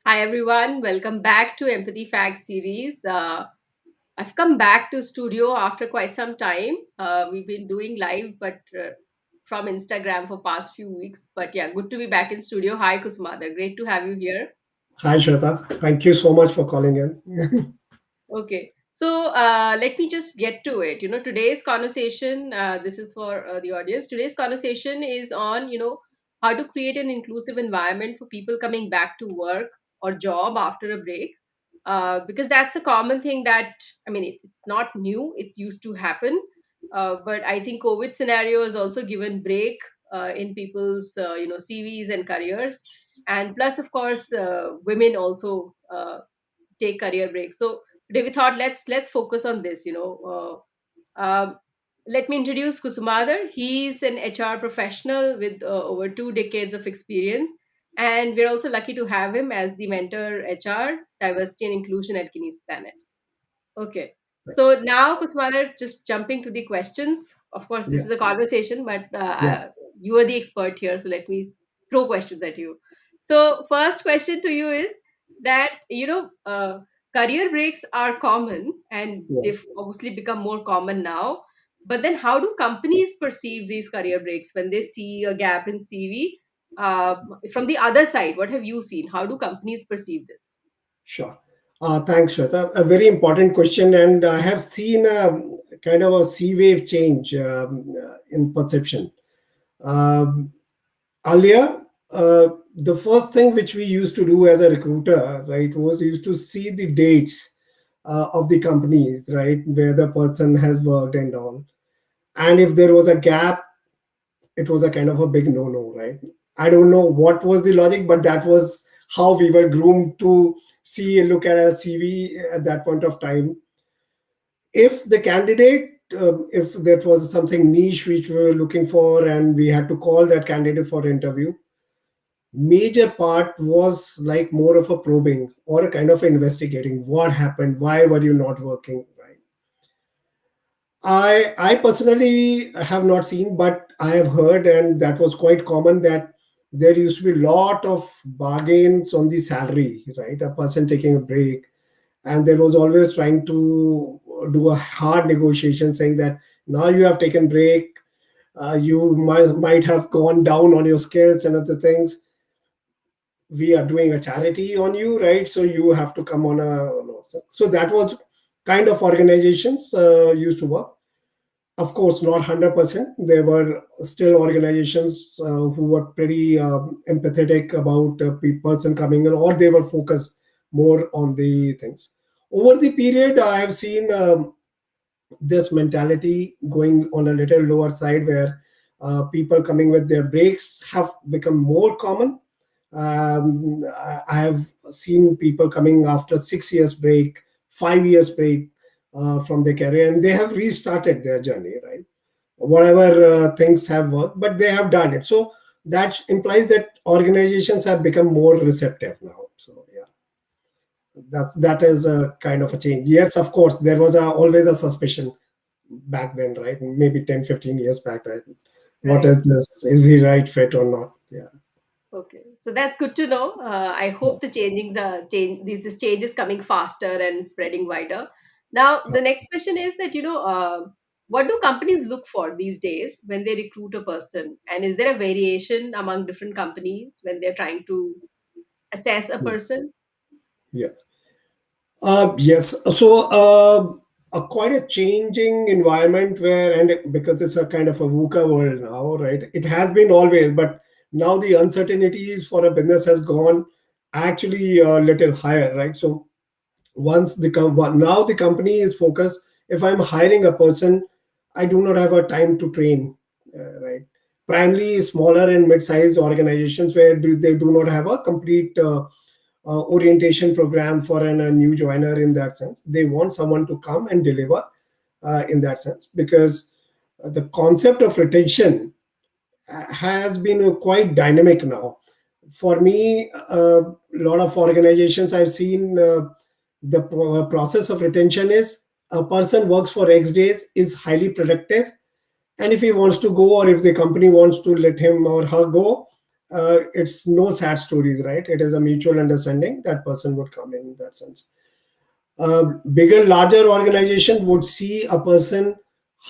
Hi everyone, welcome back to Empathy Facts series. I've come back to studio after quite some time. We've been doing live, but from Instagram for past few weeks. But yeah, good to be back in studio. Hi Kusumadhar, great to have you here. Hi, Shweta. Thank you so much for calling in. Okay, so let me just get to it. Today's conversation, this is for the audience. Today's conversation is on, how to create an inclusive environment for people coming back to work or job after a break. Because that's a common thing that, I mean, it's not new, it's used to happen. But I think COVID scenario has also given break in people's, CVs and careers. And plus, of course, women also take career breaks. So today we thought let's focus on this. Let me introduce Kusumadhar. He's an HR professional with over 2 decades of experience, and we're also lucky to have him as the mentor HR diversity and inclusion at Guinness Planet. Okay. So now, Kusmala, just jumping to the questions. Of course, this Yeah, is a conversation, but yeah, you are the expert here, so let me throw questions at you. So, first question to you is that, career breaks are common and yeah. they've obviously become more common now. But then, how do companies perceive these career breaks when they see a gap in CV? From the other side, what have you seen? How do companies perceive this? Sure. Thanks, Shweta. A very important question, and I have seen a kind of a sea wave change in perception. Um, Earlier, the first thing which we used to do as a recruiter, right, was used to see the dates of the companies, right, where the person has worked and all. And if there was a gap, it was a kind of a big no-no, right? I don't know what was the logic, but that was how we were groomed to see and look at a CV at that point of time. If the candidate, if that was something niche which we were looking for, and we had to call that candidate for interview, major part was like more of a probing or a kind of investigating what happened, why were you not working, right? I personally have not seen, but I have heard, and that was quite common that there used to be a lot of bargains on the salary, right? A person taking a break, and there was always trying to do a hard negotiation, saying that now you have taken break, you might have gone down on your skills and other things. We are doing a charity on you, right? So you have to come on a. So that was kind of organizations used to work. Of course, not 100%. There were still organizations who were pretty empathetic about a person coming in, or they were focused more on the things. Over the period, I have seen this mentality going on a little lower side, where people coming with their breaks have become more common. I have seen people coming after 6 years break, 5 years break from their career, and they have restarted their journey, right? Whatever things have worked, but they have done it. So that implies that organizations have become more receptive now. So yeah, that is a kind of a change. Yes, of course, there was always a suspicion back then, right? Maybe 10, 15 years back, right? What Right. is this? Is he right fit or not? Yeah. Okay, so that's good to know. I hope the this change is coming faster and spreading wider. Now, the next question is that what do companies look for these days when they recruit a person, and is there a variation among different companies when they're trying to assess a Yeah. person? Yeah. Yes. So, quite a changing environment where, and because it's a kind of a VUCA world now, right? It has been always, but now the uncertainties for a business has gone actually a little higher, right? So, now the company is focused. If I'm hiring a person, I do not have a time to train, right? Primarily smaller and mid-sized organizations where they do not have a complete orientation program for a new joiner. In that sense, they want someone to come and deliver in that sense, because the concept of retention has been quite dynamic now. For me, a lot of organizations I've seen, the process of retention is a person works for X days, is highly productive, and if he wants to go, or if the company wants to let him or her go, it's no sad stories, right? It is a mutual understanding that person would come in that sense. Bigger, larger organization would see a person,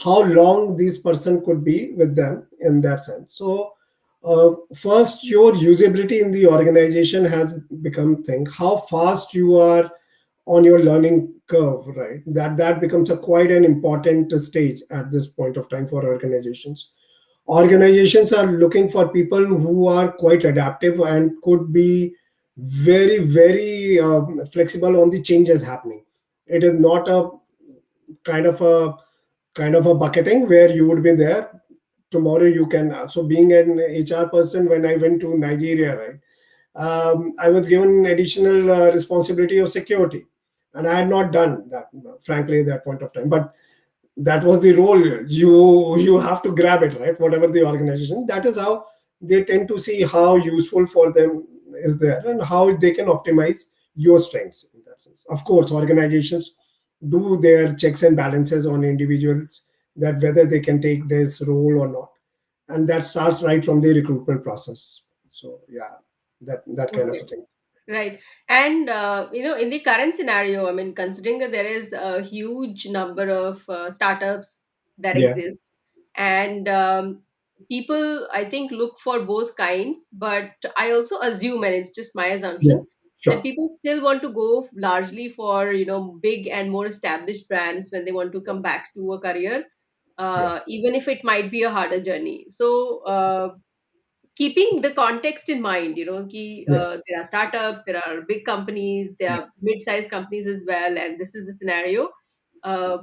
how long this person could be with them in that sense. So first, your usability in the organization has become thing. How fast you are on your learning curve, right? That becomes a quite an important stage at this point of time for organizations. Organizations are looking for people who are quite adaptive and could be very, very flexible on the changes happening. It is not a kind of a bucketing where you would be there tomorrow. You can, so being an HR person, when I went to Nigeria, right, I was given additional responsibility of security, and I had not done that, frankly, at that point of time. But that was the role. You have to grab it, right? Whatever the organization, that is how they tend to see how useful for them is there and how they can optimize your strengths in that sense. Of course, organizations do their checks and balances on individuals, that whether they can take this role or not, and that starts right from the recruitment process. So yeah, that kind of Okay. a thing. Right. And, in the current scenario, I mean, considering that there is a huge number of startups that Yeah, exist, and people, I think, look for both kinds, but I also assume, and it's just my yeah, assumption, that sure, people still want to go largely for, big and more established brands when they want to come back to a career, yeah, even if it might be a harder journey. So, keeping the context in mind, yeah, there are startups, there are big companies, there yeah. are mid-sized companies as well, and this is the scenario. Uh,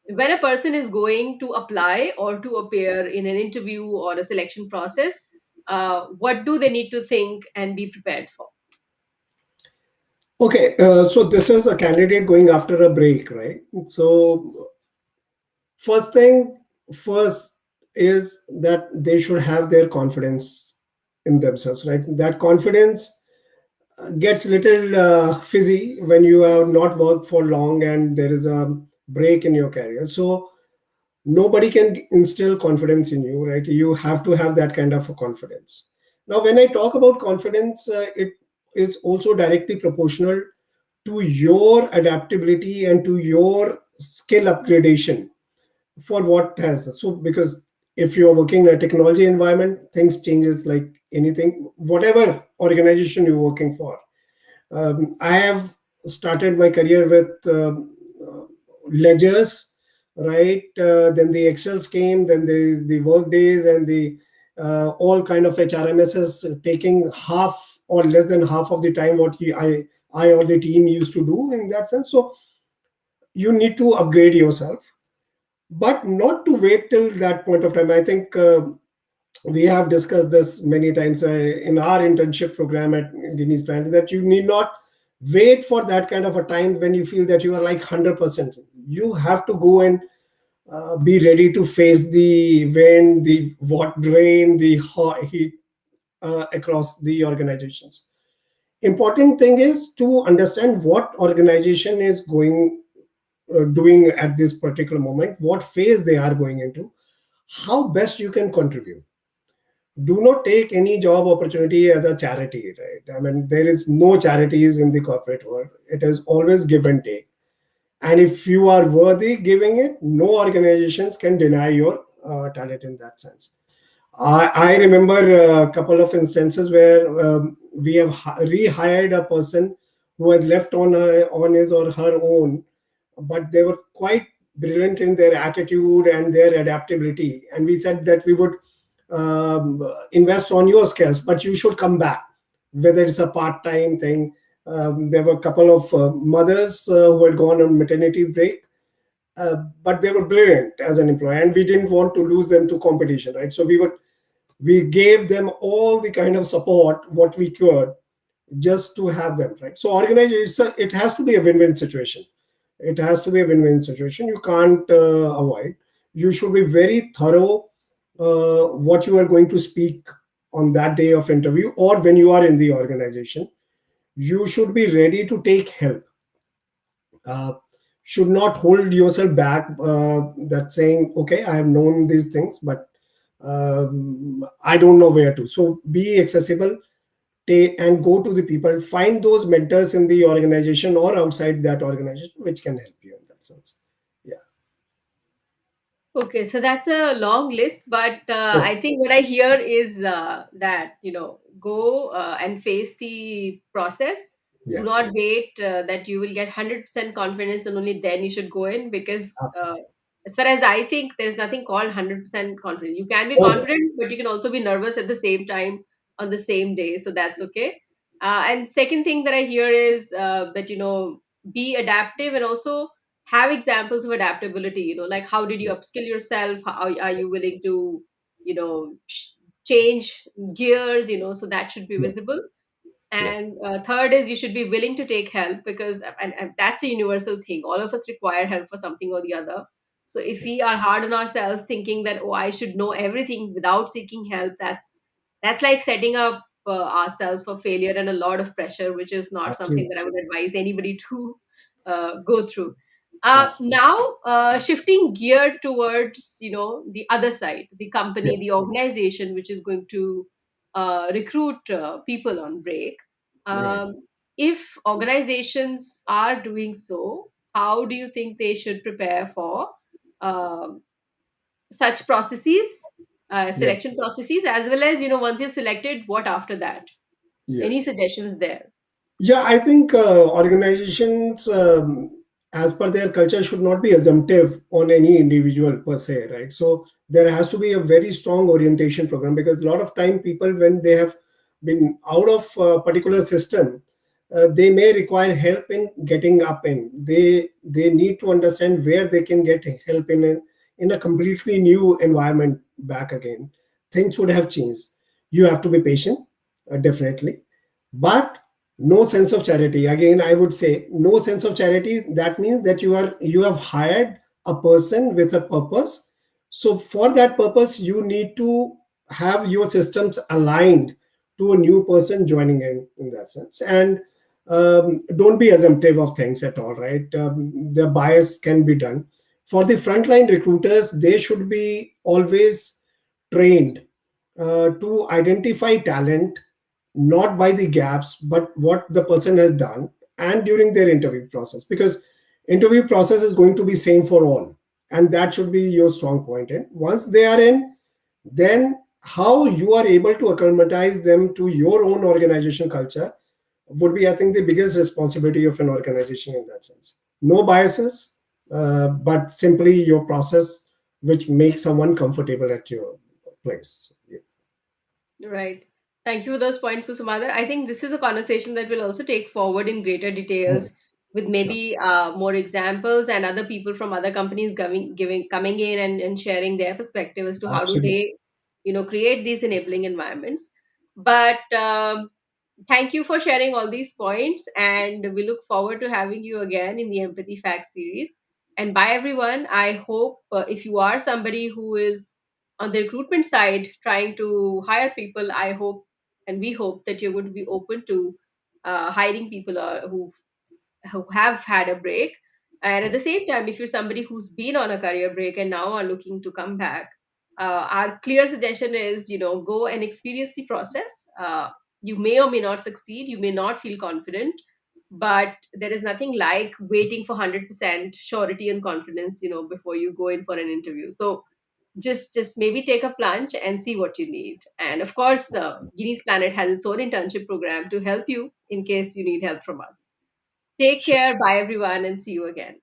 when a person is going to apply or to appear in an interview or a selection process, what do they need to think and be prepared for? Okay, so this is a candidate going after a break, right? So first thing first is that they should have their confidence in themselves, right? That confidence gets little fizzy when you have not worked for long and there is a break in your career. So nobody can instill confidence in you, right? You have to have that kind of a confidence. Now when I talk about confidence, it is also directly proportional to your adaptability and to your skill upgradation for what has. So because if you're working in a technology environment, things changes like anything, whatever organization you're working for. I have started my career with ledgers, right? Then the Excels came, then the work days and the all kind of HRMSs taking half or less than half of the time what I or the team used to do in that sense. So you need to upgrade yourself, but not to wait till that point of time. I think we have discussed this many times in our internship program at Guinness Brand, that you need not wait for that kind of a time when you feel that you are like 100%. You have to go and be ready to face the wind, the what rain, the hot heat across the organizations. Important thing is to understand what organization is going doing at this particular moment, what phase they are going into, how best you can contribute. Do not take any job opportunity as a charity, right? I mean, there is no charities in the corporate world. It is always give and take. And if you are worthy giving it, no organizations can deny your talent in that sense. I remember a couple of instances where we have rehired a person who had left on his or her own, but they were quite brilliant in their attitude and their adaptability. And we said that we would invest on your skills, but you should come back, whether it's a part-time thing. There were a couple of mothers who had gone on maternity break, but they were brilliant as an employee, and we didn't want to lose them to competition, right? So we gave them all the kind of support what we could just to have them, right? So organization, it has to be a win-win situation. It has to be a win-win situation. You can't avoid. You should be very thorough what you are going to speak on that day of interview or when you are in the organization. You should be ready to take help. uh, should not hold yourself back, that saying, okay, I have known these things, but I don't know where to. So be accessible, and go to the people, find those mentors in the organization or outside that organization which can help you in that sense. Yeah. Okay, so that's a long list, but Oh, I think what I hear is that, go and face the process. Do yeah. not wait that you will get 100% confidence and only then you should go in, because Absolutely. as far as I think, there's nothing called 100% confident. You can be Oh, yeah. confident, but you can also be nervous at the same time on the same day, so that's okay. And second thing that I hear is that, be adaptive and also have examples of adaptability, like how did you Yeah. upskill yourself, how are you willing to you know ch- change gears, so that should be Yeah. visible. Yeah. And third is you should be willing to take help, because and that's a universal thing, all of us require help for something or the other. So if Yeah. we are hard on ourselves thinking that, oh, I should know everything without seeking help, that's like setting up ourselves for failure and a lot of pressure, which is not something Absolutely. that I would advise anybody to go through. Absolutely. Now, shifting gear towards the other side, the Yeah. company, the organization, which is going to recruit people on break. Right. Um, if organizations are doing so, how do you think they should prepare for um, such processes, Yeah. selection processes, as well as once you've selected, what after that? Yeah. Any suggestions there? Yeah, I think organizations, as per their culture, should not be assumptive on any individual per se, right? So there has to be a very strong orientation program, because a lot of time people, when they have been out of a particular system, they may require help in getting up in. They need to understand where they can get help in a completely new environment back again. Things would have changed. You have to be patient, definitely, but no sense of charity. Again, I would say no sense of charity. That means that you have hired a person with a purpose. So for that purpose, you need to have your systems aligned to a new person joining in that sense. And don't be assumptive of things at all, right? The bias can be done. For the frontline recruiters, they should be always trained to identify talent, not by the gaps, but what the person has done, and during their interview process, because interview process is going to be same for all, and that should be your strong point. And once they are in, then how you are able to acclimatize them to your own organization culture would be, I think, the biggest responsibility of an organization in that sense. No biases, but simply your process which makes someone comfortable at your place. Yeah. Right. Thank you for those points, Kusumadhar. I think this is a conversation that we'll also take forward in greater Mm, details with sure. maybe more examples and other people from other companies coming in and sharing their perspective as to how do Absolutely. they, create these enabling environments. But thank you for sharing all these points, and we look forward to having you again in the Empathy Facts series. And bye, everyone. I hope if you are somebody who is on the recruitment side trying to hire people, I hope and we hope that you're going to be open to hiring people who have had a break. And at Yeah. the same time, if you're somebody who's been on a career break and now are looking to come back, our clear suggestion is, go and experience the process. You may or may not succeed, you may not feel confident, but there is nothing like waiting for 100% surety and confidence, before you go in for an interview. So just maybe take a plunge and see what you need. And of course, Guinea's Planet has its own internship program to help you in case you need help from us. Take Sure. care. Bye, everyone, and see you again.